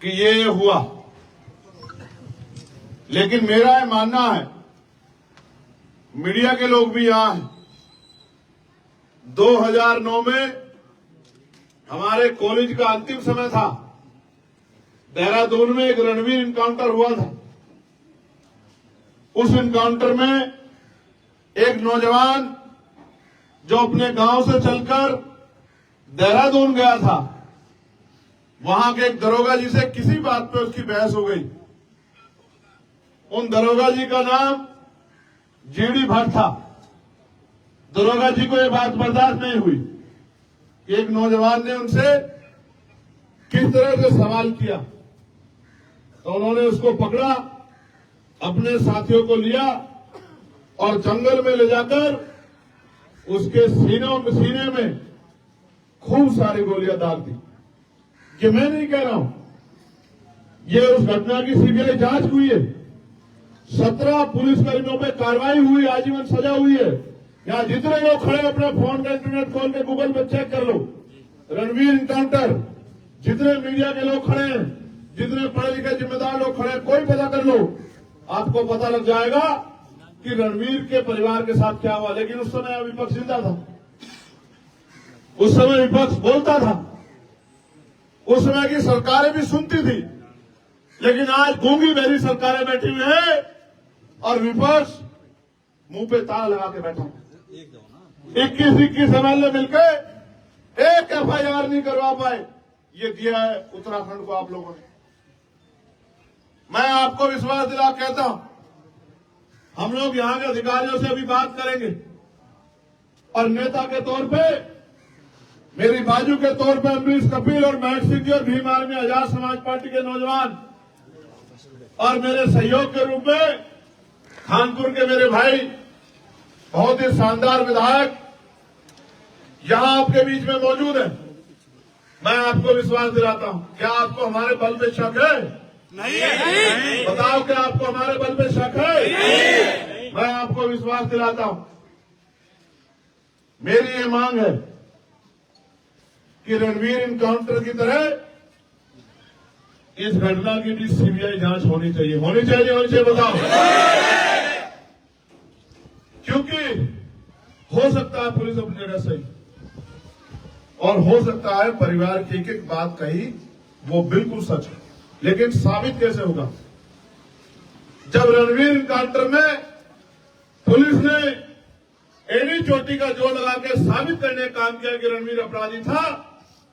कि ये हुआ, लेकिन मेरा ये मानना है, मीडिया के लोग भी यहां हैं, 2009 में हमारे कॉलेज का अंतिम समय था, देहरादून में एक रणवीर इनकाउंटर हुआ था। उस इनकाउंटर में एक नौजवान जो अपने गांव से चलकर देहरादून गया था, वहां के एक दरोगा जी से किसी बात पे उसकी बहस हो गई। उन दरोगा जी का नाम जीडी भट्ट था। दरोगा जी को यह बात बर्दाश्त नहीं हुई कि एक नौजवान ने उनसे किस तरह से सवाल किया, तो उन्होंने उसको पकड़ा, अपने साथियों को लिया और जंगल में ले जाकर उसके सीने में खूब सारी गोलियां दाग दी। ये मैं नहीं कह रहा हूं, ये उस घटना की सीबीआई जांच हुई है। 17 पुलिसकर्मियों पे कार्रवाई हुई, आजीवन सजा हुई है। यहां जितने लोग खड़े अपने फोन का इंटरनेट खोल के गूगल पे चेक कर लो, रणवीर इनकाउंटर, जितने मीडिया के लोग खड़े हैं, जितने पढ़े लिखे जिम्मेदार लोग खड़े हैं, कोई पता कर लो, आपको पता लग जाएगा कि रणवीर के परिवार के साथ क्या हुआ। लेकिन उस समय विपक्ष जिंदा था, उस समय विपक्ष बोलता था, उस समय की सरकारें भी सुनती थी। लेकिन आज गूंगी बहरी सरकारें बैठी हुई है और विपक्ष मुंह पे ताला लगा के बैठा। 21 एमएलए मिलकर एक एफआईआर नहीं करवा पाए। ये दिया है उत्तराखंड को आप लोगों ने। मैं आपको विश्वास दिला कहता हूं, हम लोग यहां के अधिकारियों से अभी बात करेंगे और नेता के तौर पे, मेरी बाजू के तौर पे अमरीश कपिल और महक सिंह जी और भीम आर्मी आजाद समाज पार्टी के नौजवान और मेरे सहयोग के रूप में खानपुर के मेरे भाई, बहुत ही शानदार विधायक यहां आपके बीच में मौजूद है। मैं आपको विश्वास दिलाता हूं, क्या आपको हमारे बल पे शक है? नहीं। बताओ, क्या आपको हमारे बल पे शक है? नहीं। मैं आपको विश्वास दिलाता हूं, मेरी ये मांग है कि रणवीर इनकाउंटर की तरह इस घटना की भी सीबीआई जांच होनी चाहिए। होनी चाहिए, बताओ। क्योंकि हो सकता है पुलिस अपनी जगह सही, और हो सकता है परिवार की एक बात कही वो बिल्कुल सच है, लेकिन साबित कैसे होगा? जब रणवीर इनकाउंटर में पुलिस ने एड़ी चोटी का जोर लगा के साबित करने का काम किया कि रणवीर अपराधी था,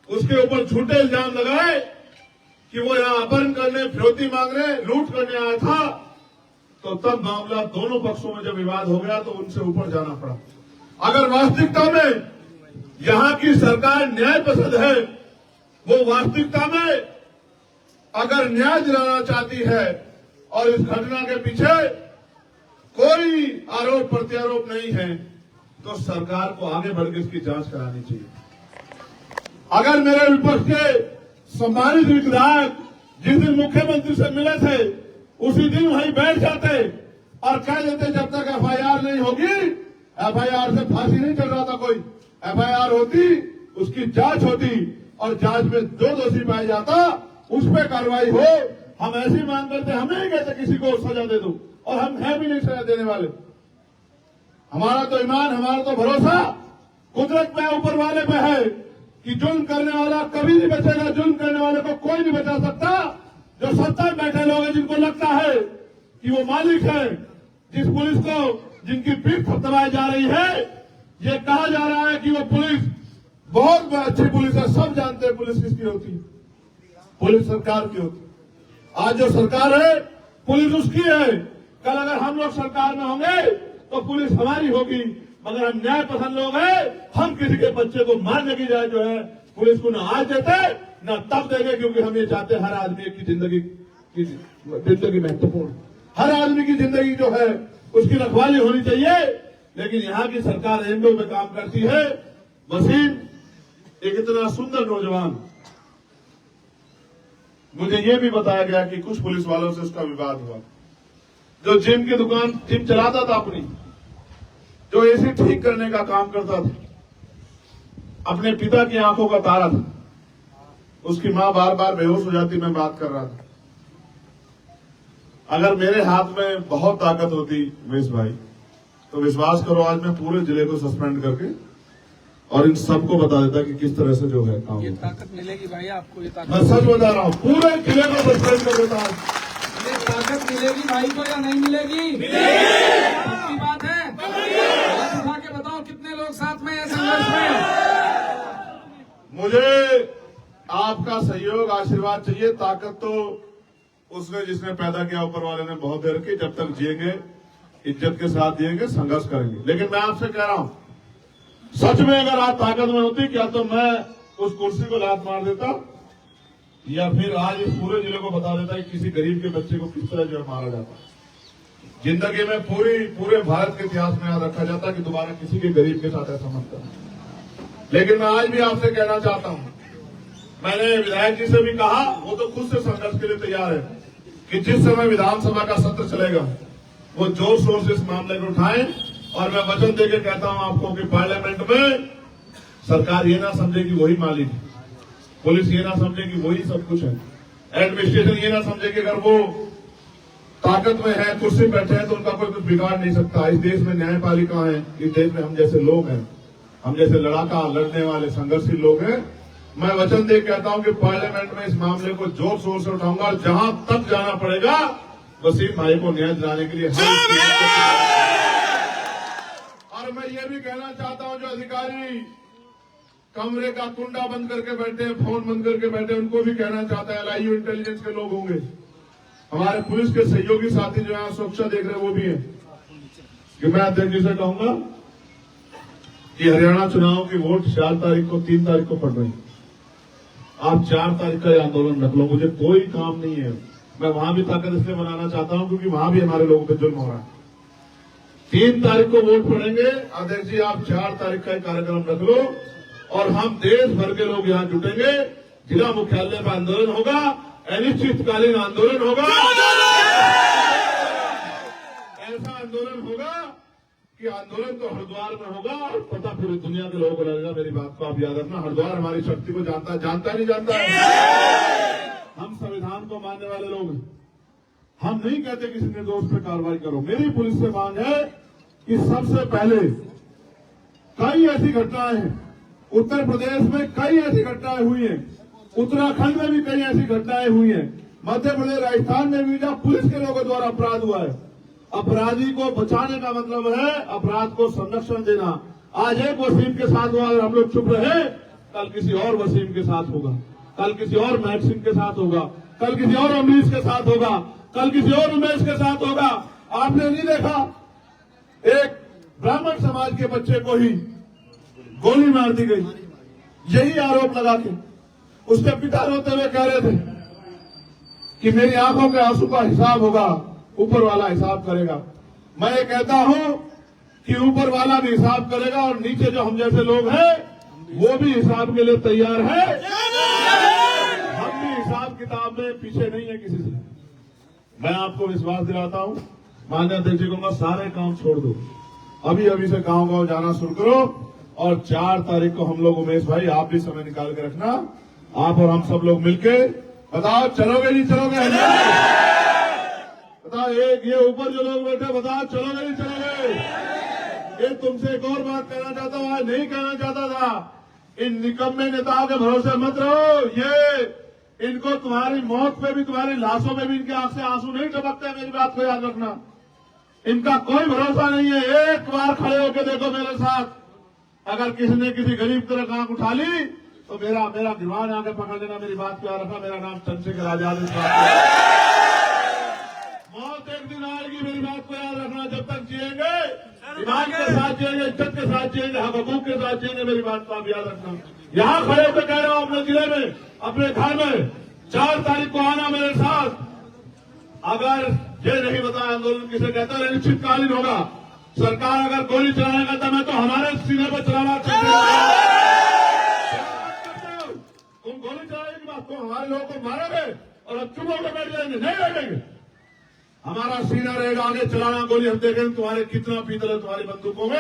उसके ऊपर झूठे इल्जाम लगाए कि वो यहां अपहरण करने, फिरौती मांगने, लूट करने आया था, तो तब मामला दोनों पक्षों में जब विवाद हो गया तो उनसे ऊपर जाना पड़ा। अगर वास्तविकता में यहां की सरकार न्याय पसंद है, वो वास्तविकता में अगर न्याय दिलाना चाहती है और इस घटना के पीछे कोई आरोप प्रत्यारोप नहीं है, तो सरकार को आगे बढ़कर इसकी जांच करानी चाहिए। अगर मेरे विपक्ष के सम्मानित विधायक जिस दिन मुख्यमंत्री से मिले थे, उसी दिन वहीं बैठ जाते और कह देते जब तक एफआईआर नहीं होगी, एफआईआर से फांसी नहीं चल रहा था कोई, एफआईआर होती, उसकी जांच होती और जांच में जो दोषी पाया जाता उस पर कार्रवाई हो। हम ऐसी मांग करते, हम नहीं कहते किसी को सजा दे दो, और हम है भी नहीं सजा देने वाले। हमारा तो ईमान, हमारा तो भरोसा कुदरत पे, ऊपर वाले पे है कि जुल्म करने वाला कभी नहीं बचेगा, जुल्म करने वाले को कोई नहीं बचा सकता। जो सत्ता में बैठे लोग हैं, जिनको लगता है कि वो मालिक है, जिस पुलिस को, जिनकी पीठ थपथपाई जा रही है, ये कहा जा रहा है कि वो पुलिस बहुत अच्छी पुलिस है, सब जानते हैं पुलिस किसकी होती है, पुलिस सरकार की होती है। आज जो सरकार है पुलिस उसकी है, कल अगर हम लोग सरकार में होंगे तो पुलिस हमारी होगी। मगर हम न्याय पसंद लोग हैं, हम किसी के बच्चे को मारने की जाए जो है पुलिस को ना आज देते ना तब देंगे, क्योंकि हम ये चाहते हैं हर आदमी की जिंदगी महत्वपूर्ण, हर आदमी की जिंदगी जो है उसकी रखवाली होनी चाहिए। लेकिन यहाँ की सरकार एंडो में काम करती है। वसीम एक इतना सुंदर नौजवान, मुझे ये भी बताया गया कि कुछ पुलिस वालों से उसका विवाद हुआ, जो जिम की दुकान, जिम चलाता था अपनी, जो एसी ठीक करने का काम करता था, अपने पिता की आंखों का तारा था, उसकी मां बार बार बेहोश हो जाती, मैं बात कर रहा था। अगर मेरे हाथ में बहुत ताकत होती उमेश भाई, तो विश्वास करो आज मैं पूरे जिले को सस्पेंड करके और इन सबको बता देता कि किस तरह से जो है काम। ये ताकत मिलेगी भाई आपको, ये ताकत मैं सच बता रहा हूँ, पूरे जिले को सस्पेंड कर देता। ये ताकत मिलेगी भाई को या नहीं मिलेगी? पक्की बात है। हाथ उठा के बताओ कितने लोग साथ में हैं संघर्ष में? मुझे आपका सहयोग आशीर्वाद चाहिए। ताकत तो उसने जिसने पैदा किया ऊपर वाले ने बहुत देर की। जब तक जिएंगे इज्जत के साथ जिएंगे, संघर्ष करेंगे। लेकिन मैं आपसे कह रहा हूं, सच में अगर आप ताकत में होती, क्या तो मैं उस कुर्सी को लात मार देता या फिर आज इस पूरे जिले को बता देता कि किसी गरीब के बच्चे को किस तरह जो है मारा जाता। जिंदगी में पूरे भारत के इतिहास में याद रखा जाता कि दोबारा किसी के गरीब के साथ ऐसा मत करना। लेकिन मैं आज भी आपसे कहना चाहता हूं, मैंने विधायक जी से भी कहा, वो तो खुद से संघर्ष के लिए तैयार है कि जिस समय विधानसभा का सत्र चलेगा वो जोर शोर से इस मामले को उठाएं। और मैं वचन देकर कहता हूं आपको कि पार्लियामेंट में सरकार ये ना समझे कि वही मालिक है, पुलिस ये ना समझे कि वही सब कुछ है, एडमिनिस्ट्रेशन ये ना समझे कि अगर वो ताकत में है, कुर्सी बैठे हैं तो उनका कोई कुछ बिगाड़ नहीं सकता। इस देश में न्यायपालिका है, इस देश में हम जैसे लोग हैं, हम जैसे लड़ाका लड़ने वाले संघर्षशील लोग हैं। मैं वचन दे कहता हूं कि पार्लियामेंट में इस मामले को जोर शोर से उठाऊंगा और जहां तक जाना पड़ेगा वसीम भाई को न्याय दिलाने के लिए और मैं ये भी कहना चाहता हूं, जो अधिकारी कमरे का कुंडा बंद करके बैठे हैं, फोन बंद करके बैठे हैं, उनको भी कहना चाहता है, LIU इंटेलिजेंस के लोग होंगे, हमारे पुलिस के सहयोगी साथी जो है सुरक्षा देख रहे हैं वो भी है, कि मैं अध्यक्ष जी से कहूंगा कि हरियाणा चुनाव की वोट 4 तारीख को 3 तारीख को पड़ रही, आप 4 तारीख का आंदोलन रख लो, मुझे कोई काम नहीं है। मैं वहां भी ताकत इसलिए बनाना चाहता हूं क्योंकि वहां भी हमारे लोगों पे जुल्म हो रहा है। 3 तारीख को वोट पड़ेंगे, अध्यक्ष जी आप 4 तारीख का कार्यक्रम रख लो और हम देश भर के लोग यहां जुटेंगे, जिला मुख्यालय पर आंदोलन होगा, अनिश्चितकालीन आंदोलन होगा, ऐसा आंदोलन होगा कि आंदोलन तो हरिद्वार में होगा और पता पूरी दुनिया के लोगों को लगेगा। मेरी बात को आप याद रखना, हरिद्वार हमारी शक्ति को जानता नहीं जानता है। हम संविधान को मानने वाले लोग हैं, हम नहीं कहते किसी निर्दोष पे कार्रवाई करो। मेरी पुलिस से मांग है कि सबसे पहले कई ऐसी घटनाएं हैं, उत्तर प्रदेश में कई ऐसी घटनाएं हुई हैं, उत्तराखंड में भी कई ऐसी घटनाएं हुई हैं, मध्य प्रदेश राजस्थान में भी जहां पुलिस के लोगों द्वारा अपराध हुआ है। अपराधी को बचाने का मतलब है अपराध को संरक्षण देना। आज एक वसीम के साथ हुआ, अगर हम लोग चुप रहे, कल किसी और वसीम के साथ होगा, कल किसी और महक सिंह के साथ होगा, कल किसी और अमरीश के साथ होगा, कल किसी और उमेश के साथ होगा। आपने नहीं देखा एक ब्राह्मण समाज के बच्चे को ही गोली मार दी गई, यही आरोप लगा के उसके पिता रोते हुए कह रहे थे कि मेरी आंखों के आंसू का हिसाब होगा, ऊपर वाला हिसाब करेगा। मैं ये कहता हूं कि ऊपर वाला भी हिसाब करेगा और नीचे जो हम जैसे लोग हैं वो भी हिसाब के लिए तैयार है। हम भी हिसाब किताब में पीछे नहीं है किसी से। मैं आपको विश्वास दिलाता हूं, माननीय अध्यक्ष जी को सारे काम छोड़ दो, अभी से गांव जाना शुरू करो और 4 तारीख को हम लोग, उमेश भाई आप भी समय निकाल के रखना, आप और हम सब लोग मिलके बताओ चलोगे नहीं चलोगे? बताओ, एक ये ऊपर जो लोग बैठे बताओ चलोगे नहीं चलोगे? ये तुमसे एक और बात कहना चाहता हूं, आज नहीं कहना चाहता था, इन निकम्मे नेताओं के भरोसे मत रहो। ये इनको तुम्हारी मौत पे भी, तुम्हारी लाशों में भी इनके आंख से आंसू नहीं टपकते, मेरी बात को याद रखना। इनका कोई भरोसा नहीं है। एक बार खड़े होकर देखो मेरे साथ, अगर किसी ने किसी गरीब तरह आंख उठा ली तो मेरा गिरवान आके पकड़ लेना, मेरी बात को याद रखना। मेरा नाम चंद्रशेखर आजाद है। मौत एक दिन आएगी, मेरी बात को याद रखना। जब तक जिएंगे ईमान के साथ जिएंगे, इज्जत के साथ जिएंगे, हक हकूक के साथ जिएंगे, मेरी बात को आप याद रखना। यहां खड़े होकर कह रहा हूं, अपने जिले में, अपने घर में 4 तारीख को आना मेरे साथ। अगर ये नहीं बताया आंदोलन किसे कहता है, अनिश्चितकालीन होगा। सरकार अगर गोली चलाने का दम है तो हमारे सीने पर चलाना चाहिए। तुम गोली चलाने की बात, तुम हमारे लोगों को मारोगे और अब चुप होकर बैठ जाएंगे, नहीं बैठेंगे। हमारा सीना रहेगा, आगे चलाना गोली, हम देखेंगे तुम्हारे कितना पीतल है तुम्हारी बंदूकों में।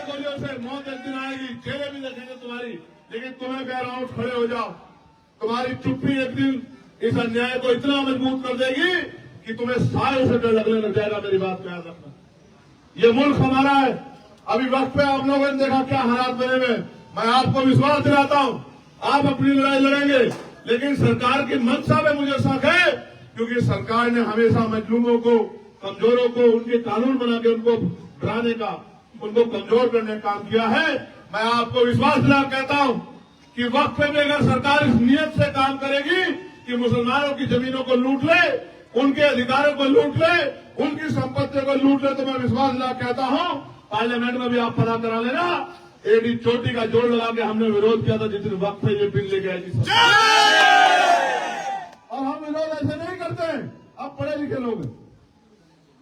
गोलियों से मौत एक दिन आएगी, चेहरे भी देखेंगे तुम्हारी। लेकिन तुम्हें कह रहा हूं खड़े हो जाओ। तुम्हारी चुप्पी एक दिन इस अन्याय को इतना मजबूत कर देगी कि तुम्हें सारे से डर लगने लग जाएगा। मेरी बात को याद रखना। ये मुल्क हमारा है। अभी वक्त पे आप लोगों ने देखा क्या हालात बने हुए। मैं आपको विश्वास दिलाता हूं, आप अपनी लड़ाई लड़ेंगे, लेकिन सरकार की मंशा में मुझे शक है, क्योंकि सरकार ने हमेशा मजलूमों को, कमजोरों को उनके कानून बना के उनको डराने का, उनको कमजोर करने का काम किया है। मैं आपको विश्वास दिला कहता हूं कि वक्त पे भी अगर सरकार इस नियत से काम करेगी कि मुसलमानों की जमीनों को लूट ले, उनके अधिकारों को लूट ले, उनकी संपत्तियों को लूट ले, तो मैं विश्वास दिला कहता हूं पार्लियामेंट में भी आप पता करा लेना। एडी चोटी का जोड़ लगा के हमने विरोध किया था जिस दिन वक्त पे ये बिल लेके आई थी। और हम विरोध ऐसे नहीं करते हैं, आप पढ़े लिखे लोग हैं,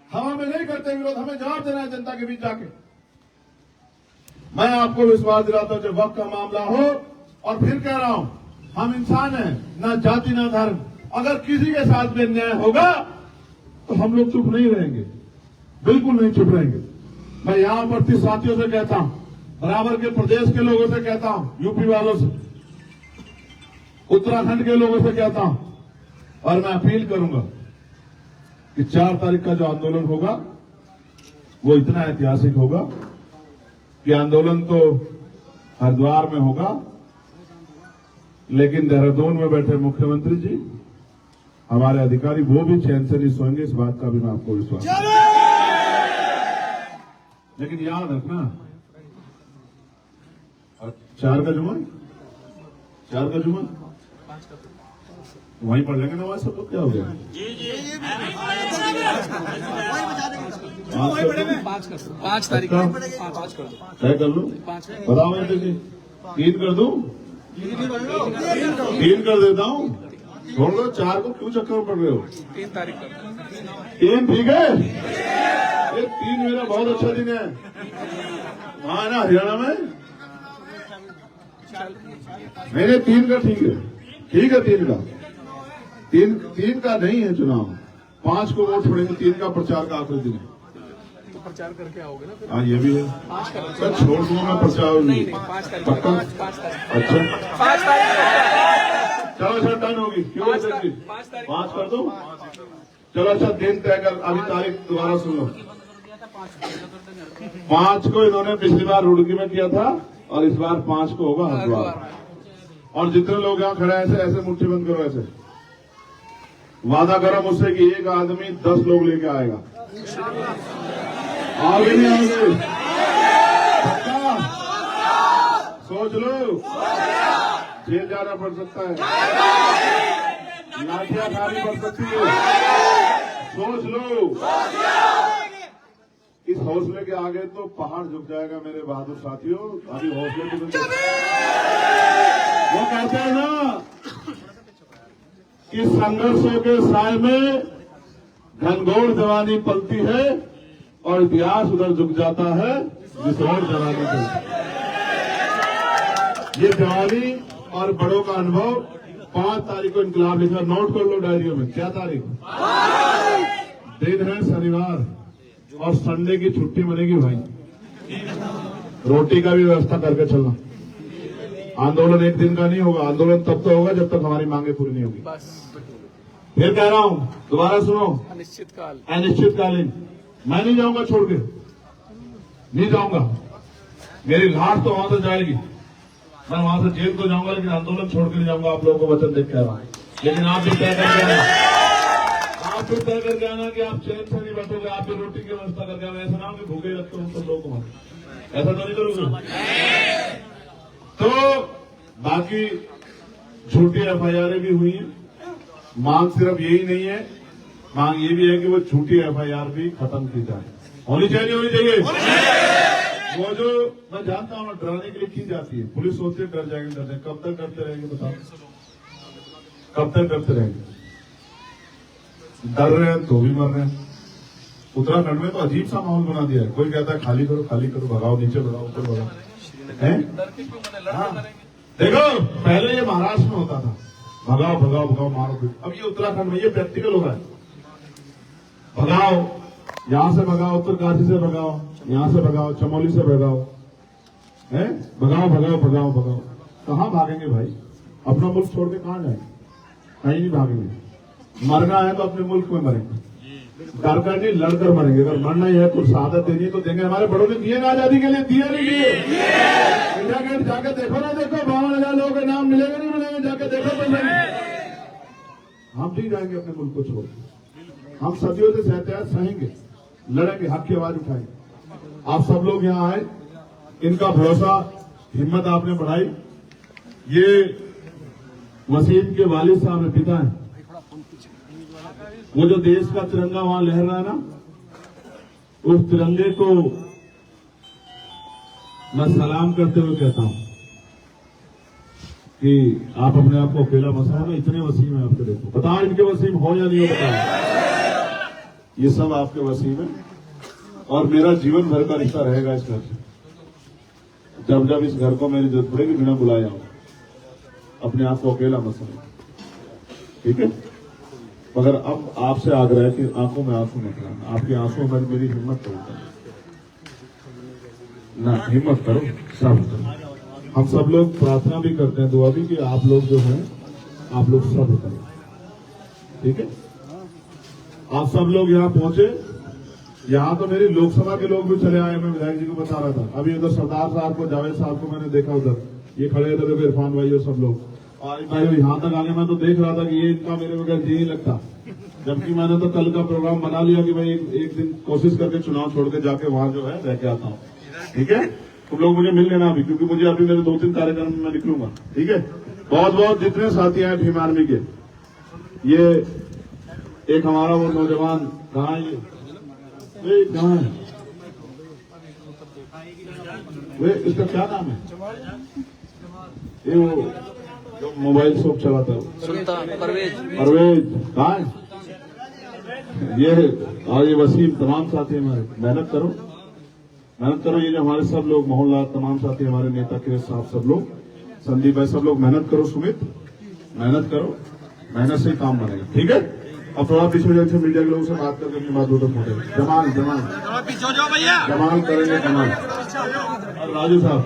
हम हमें नहीं करते विरोध, हमें जवाब देना है जनता के बीच जाके। मैं आपको विश्वास दिलाता हूं जब वक्त का मामला हो, और फिर कह रहा हूं हम इंसान हैं, ना जाति ना धर्म। अगर किसी के साथ भी अन्याय होगा तो हम लोग चुप नहीं रहेंगे, बिल्कुल नहीं चुप रहेंगे। मैं यहां उपस्थित साथियों से कहता हूं, बराबर के प्रदेश के लोगों से कहता हूं, यूपी वालों से, उत्तराखंड के लोगों से कहता हूं, और मैं अपील करूंगा कि 4 तारीख का जो आंदोलन होगा वो इतना ऐतिहासिक होगा कि आंदोलन तो हरिद्वार में होगा, लेकिन देहरादून में बैठे मुख्यमंत्री जी, हमारे अधिकारी, वो भी चैन से नहीं सोएंगे। इस बात का भी मैं आपको विश्वास, लेकिन याद रखना 4 का जुम्मा, 4 का जुम्मा वहीं पढ़ लेंगे ना, वहां सब लोग क्या हो गया। पाँच तारीख तय कर लो, बताओ मेरे जी, 3 कर दूं, 3 कर देता हूं, छोड़ दो। 4 को क्यों चक्कर में पड़ रहे हो। 3 तारीख 3 ठीक है। ये 3 मेरा बहुत अच्छा दिन है, वहां ना हरियाणा में। नहीं 3 का ठीक है, ठीक है 3 का। 3 का नहीं है चुनाव, 5 को वोट पड़ेंगे, 3 का प्रचार का आखिरी दिन है। तो प्रचार करके आओगे ना। हाँ ये भी है, सर छोड़ दूंगा प्रचार। नहीं 5 तारीख, पक्का? 5 तारीख, अच्छा 5 तारीख। चलो सर डन होगी, क्यों हो सकती, 5 कर दो। चलो अच्छा दिन तय कर, अभी तारीख दोबारा सुन लो। 5 को इन्होंने पिछली बार रुड़की में किया था, और इस बार 5 को होगा हरिद्वार। और जितने लोग यहाँ खड़े हैं ऐसे मुट्ठी बंद करो, ऐसे वादा करो मुझसे कि एक आदमी 10 लोग लेके आएगा। आगे नहीं आओगे, पक्का सोच लो, जेल जाना पड़ सकता है, लाठियां खानी पड़ सकती है, सोच लो। इस हौसले के आगे तो पहाड़ झुक जाएगा मेरे बहादुर साथियों। अभी हौसले की वो कहते हैं ना कि संघर्षों के साय में घनघोर जवानी पलती है, और इतिहास उधर झुक जाता है जिस और जवानी चलती है। ये जवानी और बड़ों का अनुभव 5 तारीख को इनकलाब लिखा, नोट कर लो डायरियों में। क्या तारीख, दिन है शनिवार, और संडे की छुट्टी मिलेगी भाई। रोटी का भी व्यवस्था करके चलना। आंदोलन एक दिन का नहीं होगा, आंदोलन तब तो होगा जब तक हमारी मांगे पूरी नहीं होगी। फिर कह रहा हूं, दोबारा सुनो, अनिश्चितकालीन। मैं नहीं जाऊंगा छोड़ के, नहीं जाऊंगा, मेरी लाश तो वहां से जाएगी, मैं वहां से जेल तो जाऊंगा, लेकिन आंदोलन छोड़ के नहीं जाऊंगा। आप लोगों को वचन देख कह रहा हूं, लेकिन आप भी तय करके आना, आप भी तय करके आना कि आप चैन से नहीं बैठोगे, आप भी रोटी की व्यवस्था करके आना। ऐसा ना हो कि भूखे रखते हो सब लोगों को, ऐसा तो नहीं करोगे। तो बाकी झूठी एफआईआर भी हुई है। मांग सिर्फ यही नहीं है, मांग ये भी है कि वो झूठी एफआईआर भी खत्म की जाए। होनी चाहिए, होनी चाहिए। वो जो मैं जानता हूँ डराने के लिए की जाती है, पुलिस सोचती है डर जाएंगे, डर जाएंगे। कब तक डरते रहेंगे बताओ, कब तक डरते रहेंगे। डर रहे हैं तो भी मर रहे हैं। उत्तराखंड में तो अजीब सा माहौल बना दिया है, कोई कहता है खाली करो, खाली करो, भगाओ, नीचे भगाओ, ऊपर भगाओ। हाँ। देखो पहले ये महाराष्ट्र में होता था, भगाओ भगाओ भगाओ, मारो पीटो। अब ये उत्तराखंड में ये प्रैक्टिकल हो रहा है, भगाओ, यहां से भगाओ, उत्तरकाशी से भगाओ, यहां से भगाओ, चमोली से भगाओ, है भगाओ भगाओ भगाओ भगाओ। कहाँ भागेंगे भाई? अपना मुल्क छोड़ के कहाँ जाएंगे? कहीं नहीं भागेंगे। मरना है तो अपने मुल्क में मरेंगे, डर कर नहीं लड़कर मरेंगे। अगर मरना ही है तो शहादत देनी तो देंगे। हमारे बड़ों ने दिए ना आजादी के लिए, दिए नहीं दिए? इंडिया गेट जाके देखो ना, देखो 52,000 लोगों के नाम मिलेगा नहीं मिलेगा, जाके देखो तो सही। हम नहीं जाएंगे अपने मुल्क को छोड़, हम सदियों से सहते हैं, सहेंगे, लड़ेंगे, हक की आवाज उठाएंगे। आप सब लोग यहाँ आए, इनका भरोसा, हिम्मत आपने बढ़ाई। ये वसीम के वालिद साहब में पिता है, वो जो देश का तिरंगा वहां लहर रहा है ना, उस तिरंगे को मैं सलाम करते हुए कहता हूं कि आप अपने आप को अकेला मत समझो, इतने वसीम है आपके। देखो बताओ इनके वसीम हो या नहीं हो, बताओ। ये सब आपके वसीम है और मेरा जीवन भर का रिश्ता रहेगा इस घर से। जब जब इस घर को मेरी जरूरत पड़ेगी बिना बुलाया हूं, अपने आप को अकेला मत समझो, ठीक है? मगर अब आपसे आग्रह है कि आंखों में आंसू मत लाना। आपकी आंसुओं में मेरी हिम्मत तोड़ता ना, हिम्मत करो, सब करो। हम सब लोग प्रार्थना भी करते हैं, दुआ भी, कि आप लोग जो हैं आप लोग सब करें, ठीक है? आप सब लोग यहाँ पहुंचे। यहाँ तो मेरी लोकसभा के लोग भी चले आए, मैं विधायक जी को बता रहा था। अभी उधर सरदार साहब को, जावेद साहब को मैंने देखा, उधर ये खड़े थे, देखो इरफान भाई और सब लोग। और भाई यहाँ तक आगे मैं तो देख रहा था कि ये इनका मेरे बगैर जी नहीं लगता, जबकि मैंने तो कल का प्रोग्राम बना लिया कि भाई एक दिन कोशिश करके चुनाव छोड़ के जाके वहां जो है रह के आता हूँ, ठीक है? तुम लोग मुझे मिल लेना अभी, क्योंकि मुझे अभी मेरे 2-3 कार्यक्रम में मैं निकलूंगा, ठीक है? बहुत बहुत जितने साथी हैं भीम आर्मी के, ये एक हमारा वो नौजवान कहाँ है, ये कहाँ है, वे इसका क्या नाम है, ये वो जो मोबाइल शॉप चलाता है, सुल्तान परवेज कहाँ है ये? और ये वसीम, तमाम साथी हमारे, मेहनत करो, मेहनत करो। ये जो हमारे सब लोग, मोहल्ला, तमाम साथी, हमारे नेता के साहब, सब लोग, संदीप भाई, सब लोग मेहनत करो। सुमित, मेहनत करो, मेहनत से ही काम बनेगा, ठीक है? अब थोड़ा पीछे हो जाए, मीडिया के लोगों से बात करके अपनी बात उधर पहुंचे। जमाल जमाल करेंगे, जमाल और राजू साहब।